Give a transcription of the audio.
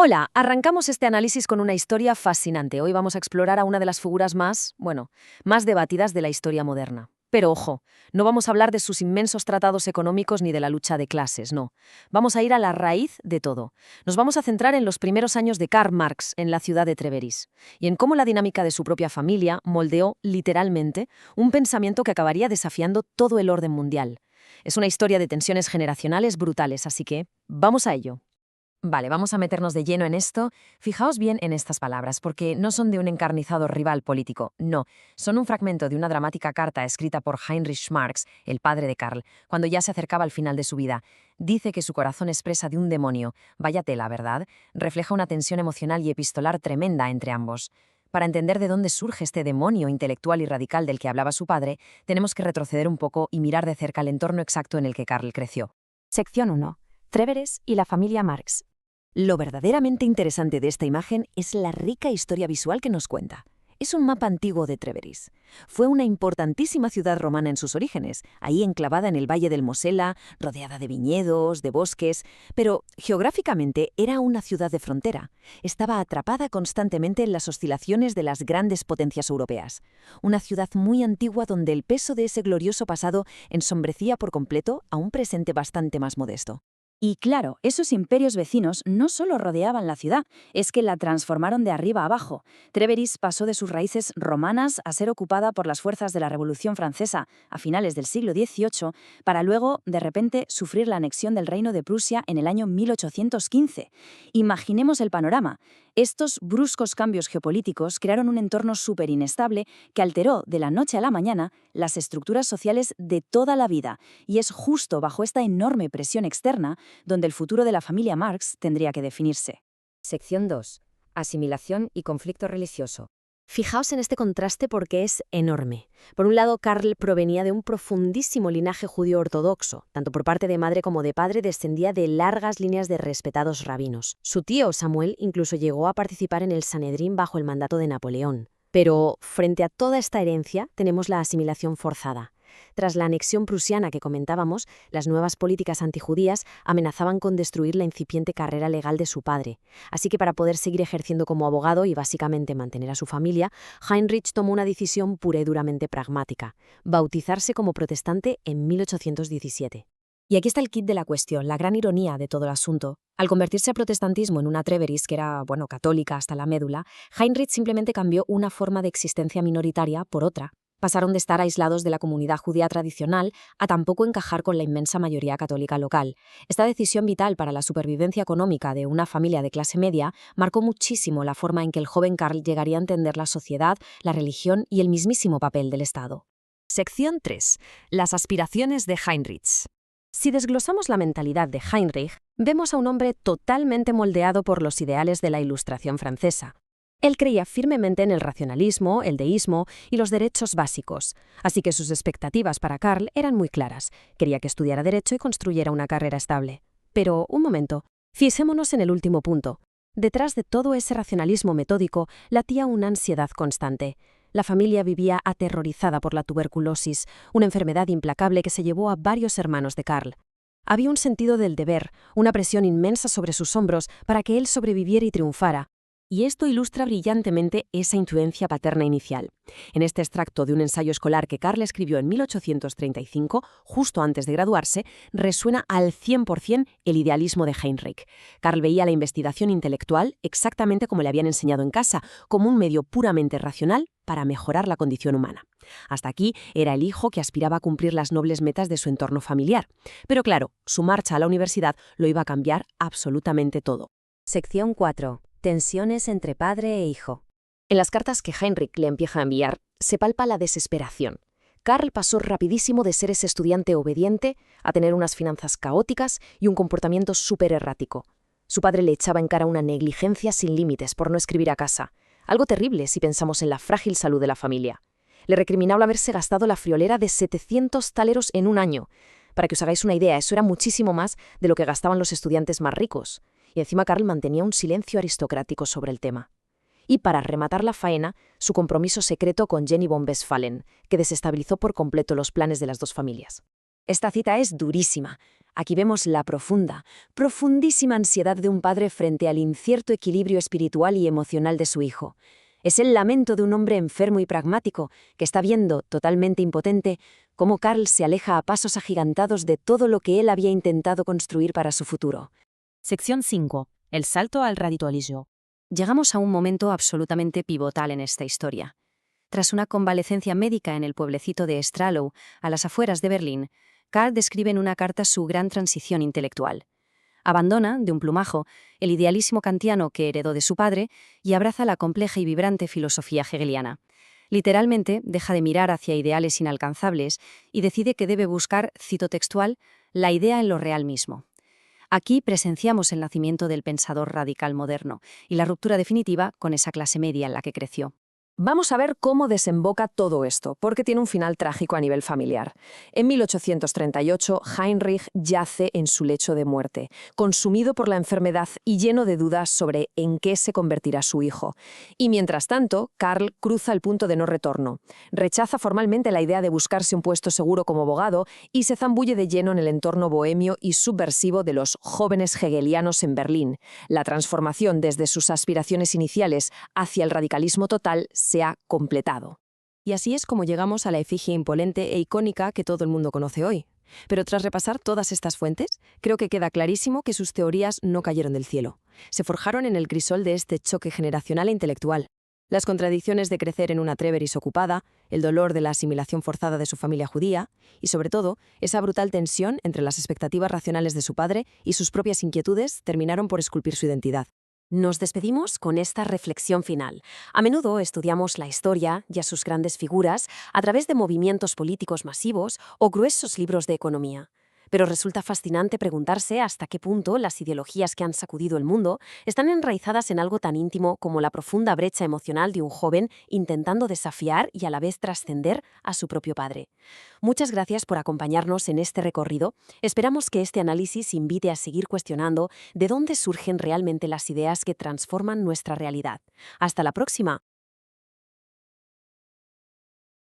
Hola, arrancamos este análisis con una historia fascinante. Hoy vamos a explorar a una de las figuras más debatidas de la historia moderna. Pero ojo, no vamos a hablar de sus inmensos tratados económicos ni de la lucha de clases, no. Vamos a ir a la raíz de todo. Nos vamos a centrar en los primeros años de Karl Marx en la ciudad de Treveris y en cómo la dinámica de su propia familia moldeó, literalmente, un pensamiento que acabaría desafiando todo el orden mundial. Es una historia de tensiones generacionales brutales, así que vamos a ello. Vale, vamos a meternos de lleno en esto. Fijaos bien en estas palabras, porque no son de un encarnizado rival político, no. Son un fragmento de una dramática carta escrita por Heinrich Marx, el padre de Karl, cuando ya se acercaba al final de su vida. Dice que su corazón es presa de un demonio. Vaya tela, ¿verdad? Refleja una tensión emocional y epistolar tremenda entre ambos. Para entender de dónde surge este demonio intelectual y radical del que hablaba su padre, tenemos que retroceder un poco y mirar de cerca el entorno exacto en el que Karl creció. Sección 1. Treveris y la familia Marx. Lo verdaderamente interesante de esta imagen es la rica historia visual que nos cuenta. Es un mapa antiguo de Treveris. Fue una importantísima ciudad romana en sus orígenes, ahí enclavada en el valle del Mosela, rodeada de viñedos, de bosques, pero geográficamente era una ciudad de frontera. Estaba atrapada constantemente en las oscilaciones de las grandes potencias europeas. Una ciudad muy antigua donde el peso de ese glorioso pasado ensombrecía por completo a un presente bastante más modesto. Y claro, esos imperios vecinos no solo rodeaban la ciudad, es que la transformaron de arriba a abajo. Treveris pasó de sus raíces romanas a ser ocupada por las fuerzas de la Revolución Francesa a finales del siglo XVIII, para luego, de repente, sufrir la anexión del Reino de Prusia en el año 1815. Imaginemos el panorama. Estos bruscos cambios geopolíticos crearon un entorno súper inestable que alteró de la noche a la mañana las estructuras sociales de toda la vida, y es justo bajo esta enorme presión externa donde el futuro de la familia Marx tendría que definirse. Sección 2. Asimilación y conflicto religioso. Fijaos en este contraste porque es enorme. Por un lado, Karl provenía de un profundísimo linaje judío ortodoxo. Tanto por parte de madre como de padre descendía de largas líneas de respetados rabinos. Su tío, Samuel, incluso llegó a participar en el Sanedrín bajo el mandato de Napoleón. Pero, frente a toda esta herencia, tenemos la asimilación forzada. Tras la anexión prusiana que comentábamos, las nuevas políticas antijudías amenazaban con destruir la incipiente carrera legal de su padre. Así que para poder seguir ejerciendo como abogado y básicamente mantener a su familia, Heinrich tomó una decisión pura y duramente pragmática: bautizarse como protestante en 1817. Y aquí está el quid de la cuestión, la gran ironía de todo el asunto. Al convertirse al protestantismo en una Treveris, que era, católica hasta la médula, Heinrich simplemente cambió una forma de existencia minoritaria por otra. Pasaron de estar aislados de la comunidad judía tradicional a tampoco encajar con la inmensa mayoría católica local. Esta decisión vital para la supervivencia económica de una familia de clase media marcó muchísimo la forma en que el joven Karl llegaría a entender la sociedad, la religión y el mismísimo papel del Estado. Sección 3. Las aspiraciones de Heinrich. Si desglosamos la mentalidad de Heinrich, vemos a un hombre totalmente moldeado por los ideales de la Ilustración francesa. Él creía firmemente en el racionalismo, el deísmo y los derechos básicos, así que sus expectativas para Karl eran muy claras. Quería que estudiara Derecho y construyera una carrera estable. Pero, un momento, fijémonos en el último punto. Detrás de todo ese racionalismo metódico latía una ansiedad constante. La familia vivía aterrorizada por la tuberculosis, una enfermedad implacable que se llevó a varios hermanos de Karl. Había un sentido del deber, una presión inmensa sobre sus hombros para que él sobreviviera y triunfara. Y esto ilustra brillantemente esa influencia paterna inicial. En este extracto de un ensayo escolar que Karl escribió en 1835, justo antes de graduarse, resuena al 100% el idealismo de Heinrich. Karl veía la investigación intelectual exactamente como le habían enseñado en casa, como un medio puramente racional para mejorar la condición humana. Hasta aquí era el hijo que aspiraba a cumplir las nobles metas de su entorno familiar. Pero claro, su marcha a la universidad lo iba a cambiar absolutamente todo. Sección 4. Tensiones entre padre e hijo. En las cartas que Heinrich le empieza a enviar, se palpa la desesperación. Karl pasó rapidísimo de ser ese estudiante obediente a tener unas finanzas caóticas y un comportamiento súper errático. Su padre le echaba en cara una negligencia sin límites por no escribir a casa, algo terrible si pensamos en la frágil salud de la familia. Le recriminaba haberse gastado la friolera de 700 taleros en un año. Para que os hagáis una idea, eso era muchísimo más de lo que gastaban los estudiantes más ricos. Y encima Karl mantenía un silencio aristocrático sobre el tema. Y para rematar la faena, su compromiso secreto con Jenny von Westphalen, que desestabilizó por completo los planes de las dos familias. Esta cita es durísima. Aquí vemos la profundísima ansiedad de un padre frente al incierto equilibrio espiritual y emocional de su hijo. Es el lamento de un hombre enfermo y pragmático que está viendo, totalmente impotente, cómo Carl se aleja a pasos agigantados de todo lo que él había intentado construir para su futuro. Sección 5. El salto al radicalismo. Llegamos a un momento absolutamente pivotal en esta historia. Tras una convalecencia médica en el pueblecito de Stralow, a las afueras de Berlín, Carl describe en una carta su gran transición intelectual. Abandona, de un plumazo, el idealísimo kantiano que heredó de su padre y abraza la compleja y vibrante filosofía hegeliana. Literalmente, deja de mirar hacia ideales inalcanzables y decide que debe buscar, cito textual, la idea en lo real mismo. Aquí presenciamos el nacimiento del pensador radical moderno y la ruptura definitiva con esa clase media en la que creció. Vamos a ver cómo desemboca todo esto, porque tiene un final trágico a nivel familiar. En 1838, Heinrich yace en su lecho de muerte, consumido por la enfermedad y lleno de dudas sobre en qué se convertirá su hijo. Y mientras tanto, Karl cruza el punto de no retorno. Rechaza formalmente la idea de buscarse un puesto seguro como abogado y se zambulle de lleno en el entorno bohemio y subversivo de los jóvenes hegelianos en Berlín. La transformación desde sus aspiraciones iniciales hacia el radicalismo total se ha completado. Y así es como llegamos a la efigie imponente e icónica que todo el mundo conoce hoy. Pero tras repasar todas estas fuentes, creo que queda clarísimo que sus teorías no cayeron del cielo. Se forjaron en el crisol de este choque generacional e intelectual. Las contradicciones de crecer en una Treveris ocupada, el dolor de la asimilación forzada de su familia judía y, sobre todo, esa brutal tensión entre las expectativas racionales de su padre y sus propias inquietudes terminaron por esculpir su identidad. Nos despedimos con esta reflexión final. A menudo estudiamos la historia y a sus grandes figuras a través de movimientos políticos masivos o gruesos libros de economía. Pero resulta fascinante preguntarse hasta qué punto las ideologías que han sacudido el mundo están enraizadas en algo tan íntimo como la profunda brecha emocional de un joven intentando desafiar y a la vez trascender a su propio padre. Muchas gracias por acompañarnos en este recorrido. Esperamos que este análisis invite a seguir cuestionando de dónde surgen realmente las ideas que transforman nuestra realidad. Hasta la próxima.